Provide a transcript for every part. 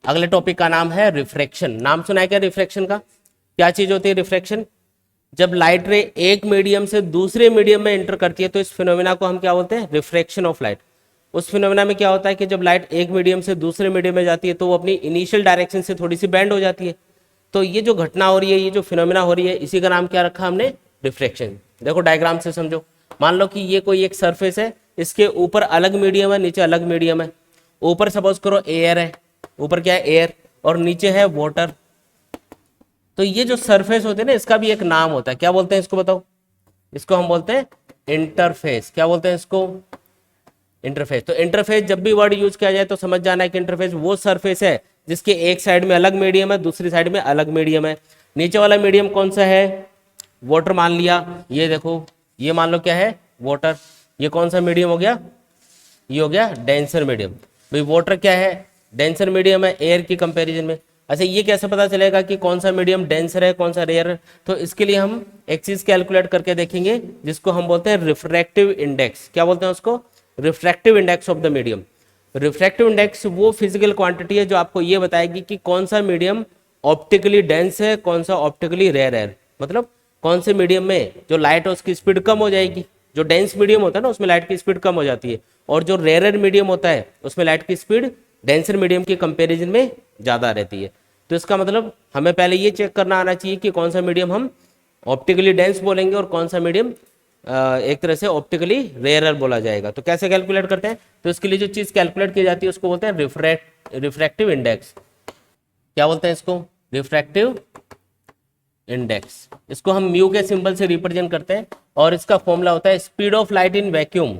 अगले टॉपिक का नाम है रिफ्रैक्शन। नाम सुना है क्या रिफ्रैक्शन का? क्या चीज होती है रिफ्रैक्शन? जब लाइट रे एक मीडियम से दूसरे मीडियम में एंटर करती है तो इस फिनोमेना को हम क्या बोलते हैं? Refraction of light. उस फिनोमेना में क्या होता है कि जब लाइट एक मीडियम से दूसरे मीडियम में जाती है तो वो अपनी इनिशियल डायरेक्शन से थोड़ी सी बेंड हो जाती है। तो ये जो घटना हो रही है, ये जो फिनोमेना हो रही है, इसी का नाम क्या रखा हमने? रिफ्रैक्शन। देखो डायग्राम से समझो। मान लो कि ये कोई एक सरफेस है, इसके ऊपर अलग मीडियम है, नीचे अलग मीडियम है। ऊपर सपोज करो एयर है, ऊपर क्या है? एयर, और नीचे है वाटर। तो ये जो सरफेस होते हैं ना, इसका भी एक नाम होता है। क्या बोलते हैं इसको बताओ? इसको हम बोलते हैं इंटरफेस। क्या बोलते हैं इसको? इंटरफेस। तो इंटरफेस जब भी वर्ड यूज किया जाए तो समझ जाना है कि इंटरफेस वो सरफेस है जिसके एक साइड में अलग मीडियम है, दूसरी साइड में अलग मीडियम है। नीचे वाला मीडियम कौन सा है? वाटर मान लिया। ये देखो, ये मान लो क्या है? वाटर। ये कौन सा मीडियम हो गया? ये हो गया डेंसर मीडियम। भाई वाटर क्या है? डेंसर मीडियम है एयर की कंपैरिजन में। अच्छा, ये कैसे पता चलेगा कि कौन सा मीडियम डेंसर है, कौन सा रेयर है? तो इसके लिए हम एक चीज कैलकुलेट करके देखेंगे जिसको हम बोलते हैं रिफ्रैक्टिव इंडेक्स। क्या बोलते हैं उसको? Refractive index of the medium. Refractive index वो फिजिकल क्वांटिटी है जो आपको ये बताएगी कि कौन सा मीडियम ऑप्टिकली डेंस है, कौन सा ऑप्टिकली रेयर है। मतलब कौन से मीडियम में जो लाइट है उसकी स्पीड कम हो जाएगी। जो डेंस मीडियम होता है ना, उसमें लाइट की स्पीड कम हो जाती है, और जो रेयर मीडियम होता है उसमें लाइट की स्पीड डेंसर मीडियम के कंपैरिजन में ज़्यादा रहती है। तो इसका मतलब हमें पहले ये चेक करना आना चाहिए कि कौन सा मीडियम हम ऑप्टिकली डेंस बोलेंगे और कौन सा मीडियम एक तरह से ऑप्टिकली रेयरर बोला जाएगा। तो कैसे कैलकुलेट करते हैं? तो इसके लिए जो चीज़ कैलकुलेट की जाती है उसको बोलते हैं रिफ्रैक्टिव इंडेक्स। क्या बोलते हैं इसको? Refractive index. इसको हम म्यू के सिंबल से रिप्रेजेंट करते हैं, और इसका फॉर्मूला होता है speed of light in vacuum.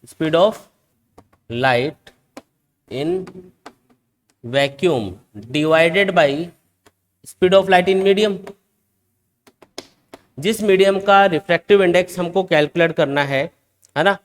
Speed of light in vacuum divided by speed of light in medium. जिस मीडियम का रिफ्रैक्टिव इंडेक्स हमको कैलकुलेट करना है ना,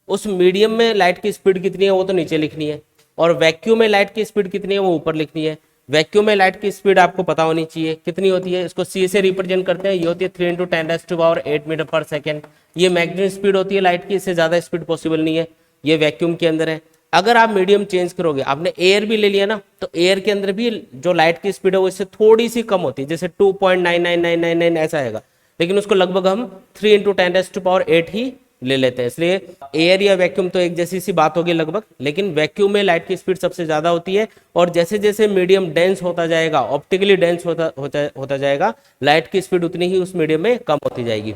उस मीडियम में लाइट की स्पीड कितनी है वो तो नीचे लिखनी है, और वैक्यूम में लाइट की स्पीड कितनी है वो ऊपर लिखनी है। वैक्यूम में लाइट की स्पीड आपको पता होनी चाहिए कितनी होती है। इसको सी से रिप्रेजेंट करते हैं। ये होती है 3 × 10⁸ मीटर पर सेकेंड। ये मैक्सिमम स्पीड होती है लाइट की, इससे ज़्यादा स्पीड पॉसिबल नहीं है। ये वैक्यूम के अंदर है। अगर आप मीडियम चेंज करोगे, आपने एयर भी ले लिया ना, तो एयर के अंदर भी जो लाइट की स्पीड है वो इससे थोड़ी सी कम होती है, जैसे 2.99999 ऐसा आएगा, लेकिन उसको लगभग हम 3 × 10⁸ ही ले लेते हैं। इसलिए एयर या वैक्यूम तो एक जैसी सी बात होगी लगभग, लेकिन वैक्यूम में लाइट की स्पीड सबसे ज़्यादा होती है, और जैसे जैसे मीडियम डेंस होता जाएगा, ऑप्टिकली डेंस होता जाएगा, लाइट की स्पीड उतनी ही उस मीडियम में कम होती जाएगी।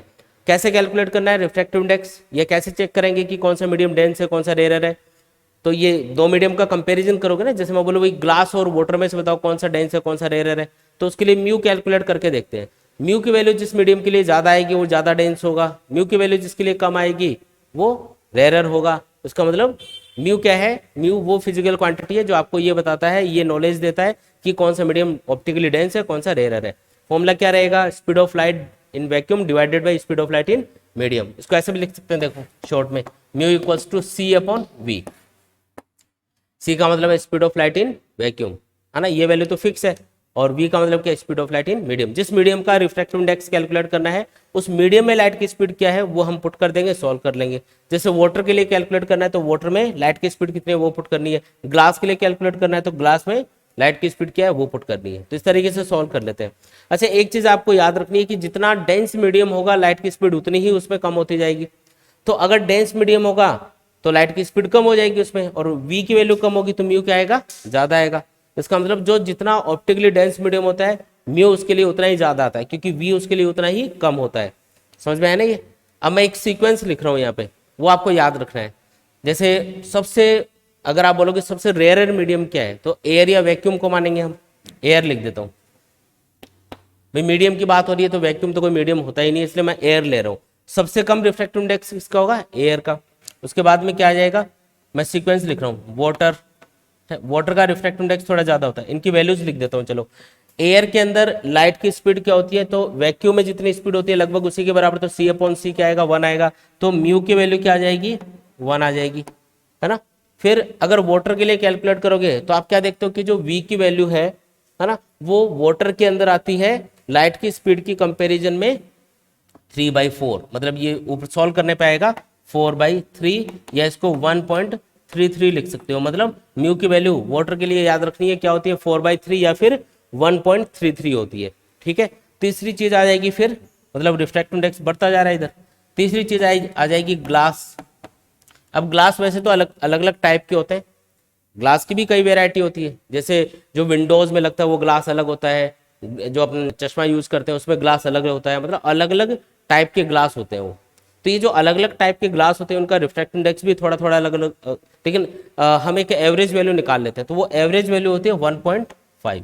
कैसे कैलकुलेट करना है रिफ्रैक्टिव इंडेक्स? ये कैसे चेक करेंगे कि कौन सा मीडियम डेंस है, कौन सा रेयर है? तो ये दो मीडियम का कंपैरिजन करोगे ना, जैसे मैं बोलूँ भाई ग्लास और वाटर में से बताओ कौन सा डेंस है, कौन सा रेयर है, तो उसके लिए म्यू कैलकुलेट करके देखते हैं। म्यू की वैल्यू जिस मीडियम के लिए ज़्यादा आएगी वो ज़्यादा डेंस होगा, म्यू की वैल्यू जिसके लिए कम आएगी वो रेयर होगा। उसका मतलब म्यू क्या है? म्यू वो फिजिकल क्वांटिटी है जो आपको ये बताता है, ये नॉलेज देता है कि कौन सा मीडियम ऑप्टिकली डेंस है, कौन सा रेयर है। फॉर्मूला क्या रहेगा? Speed of light in vacuum divided by speed of light in medium. इसको ऐसे भी लिख सकते हैं, देखो शॉर्ट में, म्यू इक्वल्स टू C/V। सी का मतलब है speed of light in vacuum, है ना, ये वैल्यू तो फिक्स है, और वी का मतलब क्या? Speed of light in medium. जिस मीडियम का रिफ्रैक्टिव इंडेक्स कैलकुलेट करना है उस मीडियम में लाइट की स्पीड क्या है वो हम पुट कर देंगे, सॉल्व कर लेंगे। जैसे वाटर के लिए कैलकुलेट करना है तो वाटर में लाइट की स्पीड कितनी है वो पुट करनी है, ग्लास के लिए कैलकुलेट करना है तो ग्लास में लाइट की स्पीड क्या है वो पुट करनी है। तो इस तरीके से सॉल्व कर लेते हैं। अच्छा, एक चीज आपको याद रखनी है कि जितना डेंस मीडियम होगा लाइट की स्पीड उतनी ही उसमें कम होती जाएगी। तो अगर डेंस मीडियम होगा तो लाइट की स्पीड कम हो जाएगी उसमें, और v की वैल्यू कम होगी तो म्यू क्या आएगा? ज्यादा आएगा। इसका मतलब जो जितना ऑप्टिकली डेंस मीडियम होता है म्यू उसके लिए उतना ही ज्यादा आता है, क्योंकि v उसके लिए उतना ही कम होता है। समझ में आया ना ये? अब मैं एक सीक्वेंस लिख रहा हूँ यहाँ पे, वो आपको याद रखना है। जैसे सबसे, अगर आप बोलोगे सबसे रेयर मीडियम क्या है, तो एयर या वैक्यूम को मानेंगे हम। एयर लिख देता हूँ, भाई मीडियम की बात हो रही है तो वैक्यूम तो कोई मीडियम होता ही नहीं, इसलिए मैं एयर ले रहा हूँ। सबसे कम रिफ्रैक्टिव इंडेक्स किसका होगा? एयर का। उसके बाद में क्या आ जाएगा? मैं सीक्वेंस लिख रहा हूँ, वाटर, वाटर का रिफ्रैक्टिव इंडेक्स थोड़ा ज्यादा होता है। इनकी वैल्यूज लिख देता हूँ। चलो, एयर के अंदर लाइट की स्पीड क्या होती है, तो वैक्यूम में जितनी स्पीड होती है लगभग उसी के बराबर, तो C/C क्या आएगा? 1 आएगा। तो म्यू की वैल्यू क्या आ जाएगी? 1 आ जाएगी, है ना। फिर अगर वाटर के लिए कैलकुलेट करोगे तो आप क्या देखते हो कि जो v की वैल्यू है ना, वो वाटर के अंदर आती है लाइट की स्पीड की कंपैरिजन में 3/4, मतलब ये ऊपर सॉल्व करने पे आएगा 4/3, या इसको 1.3 4.33 लिख सकते हो। मतलब म्यू की वैल्यू वाटर के लिए याद रखनी है क्या होती है, 4/3 या फिर 1.33 होती है। ठीक है, तीसरी चीज आ जाएगी फिर, मतलब रिफ्रैक्टिव इंडेक्स बढ़ता जा रहा है इधर। तीसरी चीज आ जाएगी ग्लास। अब ग्लास वैसे तो अलग अलग टाइप के होते हैं, ग्लास की भी कई वेराइटी होती है। जैसे जो विंडोज में लगता है वो ग्लास अलग होता है, जो अपन चश्मा यूज करते हैं उसमें ग्लास अलग होता है, मतलब अलग अलग टाइप के ग्लास होते हैं वो। तो ये जो अलग अलग टाइप के ग्लास होते हैं उनका रिफ्रैक्टिव इंडेक्स भी थोड़ा थोड़ा अलग अलग, लेकिन हम एक एवरेज वैल्यू निकाल लेते हैं, तो वो एवरेज वैल्यू होती है 1.5।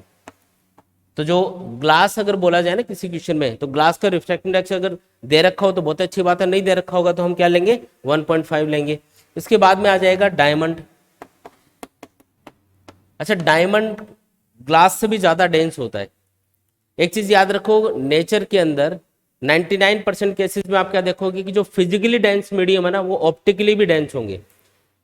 तो जो ग्लास अगर बोला जाए ना किसी क्वेश्चन में, तो ग्लास का रिफ्रैक्टिव इंडेक्स अगर दे रखा हो तो बहुत अच्छी बात है, नहीं दे रखा होगा तो हम क्या लेंगे, 1.5 लेंगे। इसके बाद में आ जाएगा डायमंड। अच्छा, डायमंड ग्लास से भी ज्यादा डेंस होता है। एक चीज याद रखो, नेचर के अंदर 99% केसेस में आप क्या देखोगे कि जो फिजिकली डेंस मीडियम है ना वो ऑप्टिकली भी डेंस होंगे।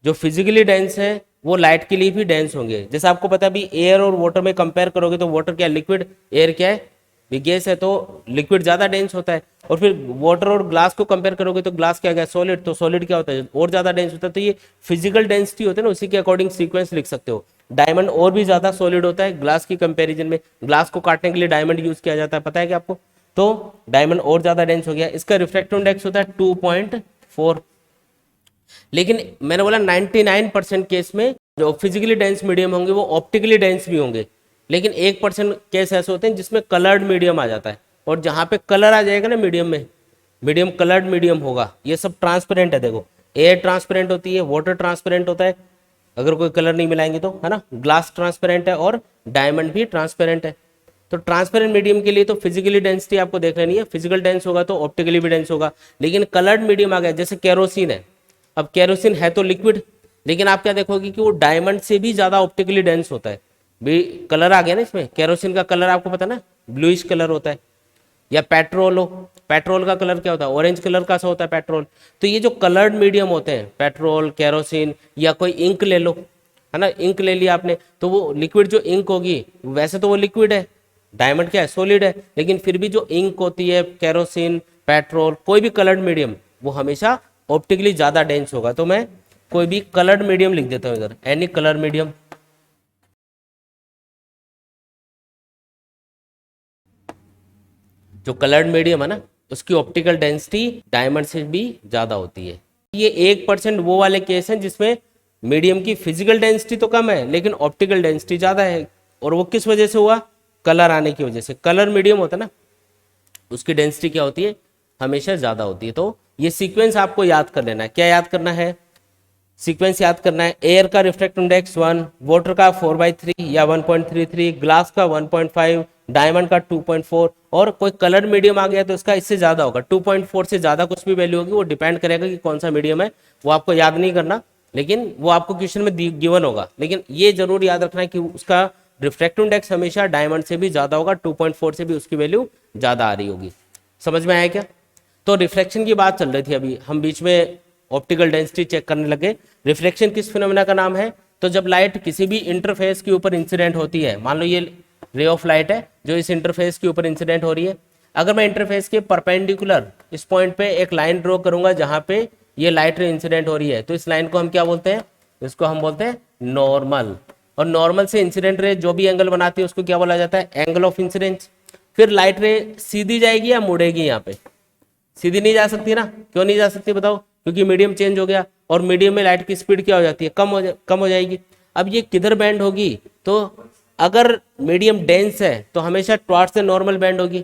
जो फिजिकली डेंस है वो लाइट के लिए भी डेंस होंगे। जैसे आपको पता है अभी एयर और वाटर में कंपेयर करोगे तो वाटर क्या लिक्विड, एयर क्या है भी गैस है, तो लिक्विड ज्यादा डेंस होता है। और फिर वाटर और ग्लास को कंपेयर करोगे तो ग्लास क्या है, सॉलिड, तो सॉलिड क्या होता है और ज्यादा डेंस होता है। तो ये फिजिकल डेंसिटी होते हैं ना, उसी के अकॉर्डिंग सीक्वेंस लिख सकते हो। डायमंड और भी ज्यादा सॉलिड होता है ग्लास की कंपेरिजन में, ग्लास को काटने के लिए डायमंड यूज किया जाता है, पता है क्या आपको। तो डायमंड और ज्यादा डेंस हो गया, इसका रिफ्रैक्टिव इंडेक्स होता है 2.4। लेकिन मैंने बोला 99% केस में जो फिजिकली डेंस मीडियम होंगे वो ऑप्टिकली डेंस भी होंगे। लेकिन 1% केस ऐसे होते हैं जिसमें कलर्ड मीडियम आ जाता है, और जहां पे कलर आ जाएगा ना मीडियम में, मीडियम कलर्ड मीडियम होगा। ये सब ट्रांसपेरेंट है, देखो एयर ट्रांसपेरेंट होती है, वाटर ट्रांसपेरेंट होता है अगर कोई कलर नहीं मिलाएंगे तो, है ना, ग्लास ट्रांसपेरेंट है और डायमंड भी ट्रांसपेरेंट है। तो ट्रांसपेरेंट मीडियम के लिए तो फिजिकली डेंसिटी आपको देख लेनी है, फिजिकल डेंस होगा तो ऑप्टिकली भी डेंस होगा। लेकिन कलर्ड मीडियम आ गया, जैसे केरोसिन है। अब केरोसिन है तो लिक्विड, लेकिन आप क्या देखोगे कि वो डायमंड से भी ज्यादा ऑप्टिकली डेंस होता है। भी कलर आ गया ना इसमें, केरोसिन का कलर आपको पता ना ब्लूइश कलर होता है। या पेट्रोल हो, पेट्रोल का कलर क्या होता है, ऑरेंज कलर का सा होता है पेट्रोल। तो ये जो कलर्ड मीडियम होते हैं, पेट्रोल, केरोसिन, या कोई इंक ले लो, है ना, इंक ले लिया आपने, तो वो लिक्विड जो इंक होगी वैसे तो वो लिक्विड है, डायमंड क्या है, सॉलिड है, लेकिन फिर भी जो इंक होती है, केरोसिन, पेट्रोल, कोई भी कलर्ड मीडियम वो हमेशा ऑप्टिकली ज्यादा डेंस होगा। तो मैं कोई भी कलर्ड मीडियम लिख देता हूँ इधर, एनी कलर मीडियम। जो कलर्ड मीडियम है ना उसकी ऑप्टिकल डेंसिटी डायमंड से भी ज्यादा होती है। ये 1% वो वाले केस हैं जिसमें मीडियम की फिजिकल डेंसिटी तो कम है लेकिन ऑप्टिकल डेंसिटी ज्यादा है। और वो किस वजह से हुआ, कलर आने की वजह से। कलर मीडियम होता है ना उसकी डेंसिटी क्या होती है, हमेशा ज्यादा होती है। तो ये सीक्वेंस आपको याद कर लेना है। क्या याद करना है, सीक्वेंस याद करना है। एयर का रिफ्रैक्टिव इंडेक्स 1, वाटर का 4/3 या 1.33, ग्लास का 1.5, डायमंड का 2.4, और कोई कलर मीडियम आ गया तो इसका इससे ज्यादा होगा। 2.4 से ज्यादा कुछ भी वैल्यू होगी, वो डिपेंड करेगा कि कौन सा मीडियम है, वो आपको याद नहीं करना, लेकिन वो आपको क्वेश्चन में गिवन होगा। लेकिन ये जरूर याद रखना है कि उसका रिफ्रैक्टिव इंडेक्स हमेशा डायमंड से भी ज्यादा होगा, 2.4 से भी उसकी वैल्यू ज्यादा आ रही होगी। समझ में आया क्या। तो रिफ्लेक्शन की बात चल रही थी, अभी हम बीच में ऑप्टिकल डेंसिटी चेक करने लगे। रिफ्लेक्शन किस फिनोमेना का नाम है, तो जब लाइट किसी भी इंटरफेस के ऊपर इंसिडेंट होती है, मान लो ये रे ऑफ लाइट है जो इस इंटरफेस के ऊपर इंसिडेंट हो रही है, अगर मैं इंटरफेस के परपेंडिकुलर इस पॉइंट पे एक लाइन ड्रॉ करूंगा जहां पे ये लाइट रे इंसिडेंट हो रही है, तो इस लाइन को हम क्या बोलते हैं, इसको हम बोलते हैं नॉर्मल। और नॉर्मल से इंसिडेंट रे जो भी एंगल बनाती है उसको क्या बोला जाता है, एंगल ऑफ इंसिडेंस। फिर लाइट रे सीधी जाएगी या मुड़ेगी, यहाँ पे सीधी नहीं जा सकती ना, क्यों नहीं जा सकती बताओ, क्योंकि मीडियम चेंज हो गया, और मीडियम में लाइट की स्पीड क्या हो जाती है, कम हो जाएगी। अब ये किधर बैंड होगी, तो अगर मीडियम डेंस है तो हमेशा टुवर्ड्स से नॉर्मल बैंड होगी।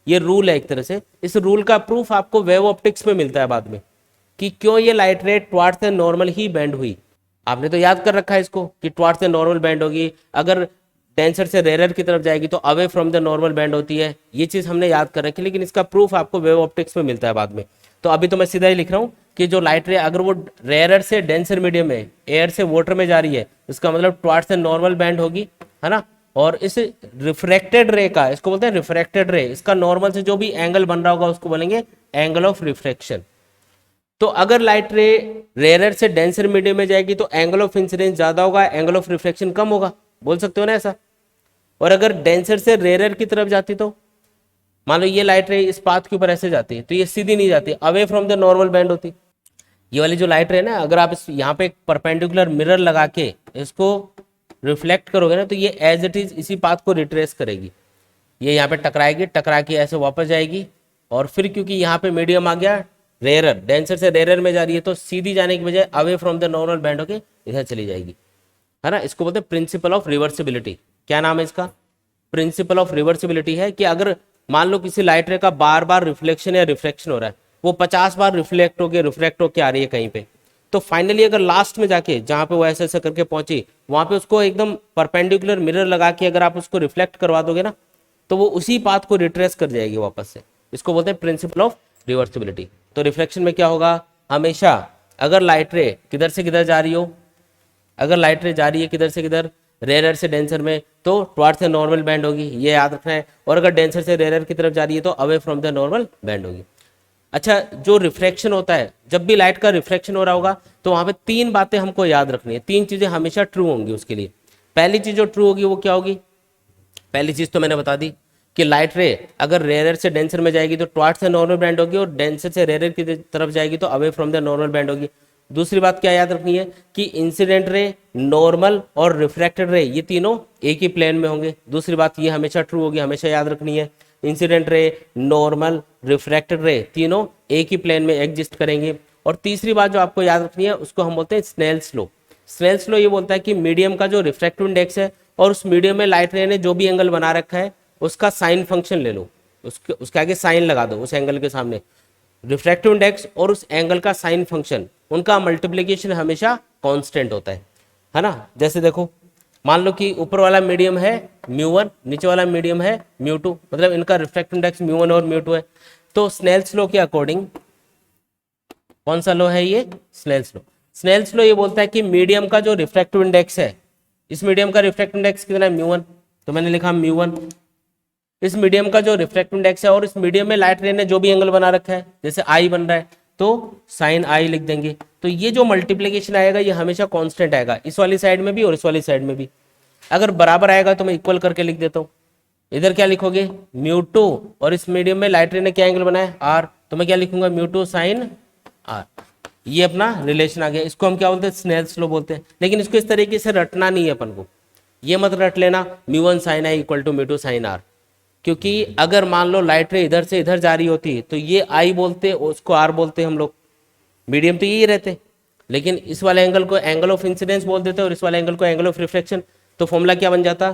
ये रूल है एक तरह से। इस रूल का प्रूफ आपको वेव ऑप्टिक्स में मिलता है बाद में, कि क्यों ये लाइट रे टुवर्ड्स से नॉर्मल ही बैंड हुई। आपने तो याद कर रखा है इसको कि टुवर्ड्स से नॉर्मल बैंड होगी, अगर डेंसर से रेयर की तरफ जाएगी तो away from the normal band होती है। ये चीज हमने याद कर रखी, लेकिन इसका प्रूफ आपको वेव ऑप्टिक्स में मिलता है बाद में। तो अभी तो मैं सीधा ही लिख रहा हूँ कि जो लाइट रे अगर वो रेयर से डेंसर मीडियम में, एयर से वाटर में जा रही है, इसका मतलब टुवर्ड्स से नॉर्मल बैंड होगी, है ना। और इस रिफ्रैक्टेड रे का, इसको बोलते हैं रिफ्रैक्टेड रे, इसका नॉर्मल से जो भी एंगल बन रहा होगा उसको बोलेंगे एंगल ऑफ रिफ्रैक्शन। तो अगर लाइट रे रेयर से डेंसर मीडियम में जाएगी तो एंगल ऑफ इंसिडेंस ज्यादा होगा, एंगल ऑफ रिफ्लेक्शन कम होगा, बोल सकते हो ना ऐसा। और अगर डेंसर से रेयर की तरफ जाती तो मान लो ये लाइट रे इस पाथ के ऊपर ऐसे जाती है तो ये सीधी नहीं जाती, away from the normal band होती। ये वाली जो लाइट रे ना, अगर आप इस यहाँ पे एक परपेंडिकुलर मिरर लगा के इसको रिफ्लेक्ट करोगे ना, तो ये एज इट इज इसी पाथ को रिट्रेस करेगी। ये यहाँ पे टकराएगी, टकरा के ऐसे वापस जाएगी, और फिर क्योंकि यहाँ पे मीडियम आ गया रेयर, डेंसर से रेयर में जा रही है, तो सीधी जाने की बजाय away from the normal band होके इधर चली जाएगी, है ना। इसको बोलते हैं प्रिंसिपल ऑफ रिवर्सिबिलिटी। क्या नाम है इसका? प्रिंसिपल ऑफ रिवर्सिबिलिटी है कि अगर मान लो किसी लाइट रे का बार बार रिफ्लेक्शन या रिफ्रैक्शन हो रहा है, वो 50 बार रिफ्लेक्ट होके आ रही है कहीं पे, तो फाइनली अगर लास्ट में जाके जहाँ पे वो ऐसे ऐसे करके पहुंची, वहां पे उसको एकदम परपेंडिकुलर मिरर लगा के अगर आप उसको रिफ्लेक्ट करवा दोगे ना, तो वो उसी पाथ को रिट्रेस कर जाएगी वापस से। इसको बोलते हैं प्रिंसिपल ऑफ रिवर्सिबिलिटी। तो रिफ्लेक्शन में क्या होगा, हमेशा अगर लाइट रे किधर से किधर जा रही हो, अगर लाइट रे जा रही है किधर से किधर, रेयर से डेंसर में, तो टुवर्ड्स द नॉर्मल बैंड होगी, ये याद रखना है। और अगर डेंसर से रेयर की तरफ जा रही है तो away from the normal band होगी। अच्छा, जो रिफ्रैक्शन होता है, जब भी लाइट का रिफ्रैक्शन हो रहा होगा तो वहां पे तीन बातें हमको याद रखनी है, तीन चीजें हमेशा ट्रू होंगी उसके लिए। पहली चीज जो ट्रू होगी वो क्या होगी? पहली चीज तो मैंने बता दी कि लाइट रे अगर रेयर से डेंसर में जाएगी तो टुवर्ड्स द नॉर्मल बैंड होगी, और डेंसर से रेयर की तरफ जाएगी तो away from the normal band होगी। दूसरी बात क्या याद रखनी है कि इंसिडेंट रे, नॉर्मल और रिफ्रैक्टेड रे ये तीनों एक ही प्लेन में होंगे। दूसरी बात ये हमेशा ट्रू होगी, हमेशा याद रखनी है। इंसिडेंट रे, नॉर्मल, रिफ्रैक्टेड रे तीनों एक ही प्लेन में एग्जिस्ट करेंगे। और तीसरी बात जो आपको याद रखनी है उसको हम बोलते हैं स्नेल्स लॉ। स्नेल्स लॉ ये बोलता है कि मीडियम का जो रिफ्रैक्टिव इंडेक्स है और उस मीडियम में लाइट रे ने जो भी एंगल बना रखा है उसका साइन फंक्शन ले लो, उसके आगे साइन लगा दो, उस एंगल के सामने रिफ्रैक्टिव इंडेक्स और उस एंगल का साइन फंक्शन, उनका मल्टीप्लिकेशन हमेशा कांस्टेंट होता है ना। जैसे देखो, मान लो कि ऊपर वाला मीडियम है μ1, नीचे वाला मीडियम है μ2, मतलब इनका रिफ्रैक्टिव इंडेक्स μ1 और μ2 है। तो स्नेल्स लॉ के अकॉर्डिंग कौन सा लॉ है ये? Snell's law. स्नेल्स लॉ ये बोलता है कि मीडियम का जो रिफ्रैक्टिव इंडेक्स है, इस मीडियम का रिफ्रैक्टिव इंडेक्स कितना है? μ1, तो मैंने लिखा μ1। इस मीडियम का जो रिफ्रैक्टिव इंडेक्स है और इस मीडियम में लाइट रे ने जो भी एंगल बना रखा है, जैसे आई बन रहा है तो साइन आई लिख देंगे। तो ये जो मल्टीप्लिकेशन आएगा ये हमेशा कांस्टेंट आएगा, इस वाली साइड में भी और इस वाली साइड में भी। अगर बराबर आएगा तो मैं इक्वल करके लिख देता हूँ। इधर क्या लिखोगे? μ2, और इस मीडियम में लाइट रे ने क्या एंगल बनाया? आर, तो मैं क्या लिखूंगा? μ2 साइन आर। ये अपना रिलेशन आ गया। इसको हम क्या बोलते हैं? स्नेल्स लॉ बोलते हैं। लेकिन इसको इस तरीके से रटना नहीं है अपन को, ये मत रट लेना μ1 sine i equal to μ2 sine r, क्योंकि अगर मान लो लाइट रे इधर से इधर जा रही होती तो ये आई बोलते, उसको आर बोलते हम लोग, मीडियम तो यही रहते, लेकिन इस वाले एंगल को एंगल ऑफ इंसिडेंस बोल देते और इस वाले एंगल को एंगल ऑफ रिफ्लेक्शन। तो फॉर्मूला क्या बन जाता?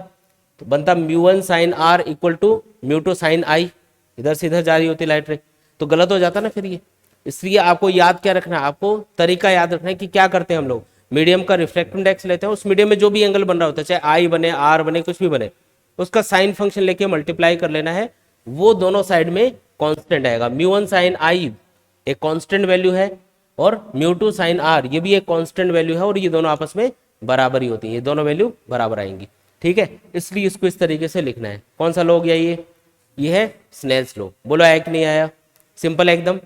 तो बनता μ1 sine r equal to μ2 sine i, इधर से इधर जा रही होती लाइट रे, तो गलत हो जाता ना फिर ये। इसलिए आपको याद क्या रखना है, आपको तरीका याद रखना है कि क्या करते हैं हम लोग, मीडियम का रिफ्रैक्टिव इंडेक्स लेते हैं, उस मीडियम में जो भी एंगल बन रहा होता है, चाहे आई बने, आर बने, कुछ भी बने, उसका साइन फंक्शन लेके मल्टीप्लाई कर लेना है, वो दोनों साइड में कांस्टेंट आएगा। μ1 साइन आई एक कांस्टेंट वैल्यू है और μ2 साइन आर ये भी एक कांस्टेंट वैल्यू है, और ये दोनों आपस में बराबर ही होती है, ये दोनों वैल्यू बराबर आएंगी, ठीक है। इसलिए इसको इस तरीके से लिखना है। कौन सा लॉ हो गया ये है स्नेल्स लॉ। बोलो आया कि नहीं आया? सिंपल है एकदम।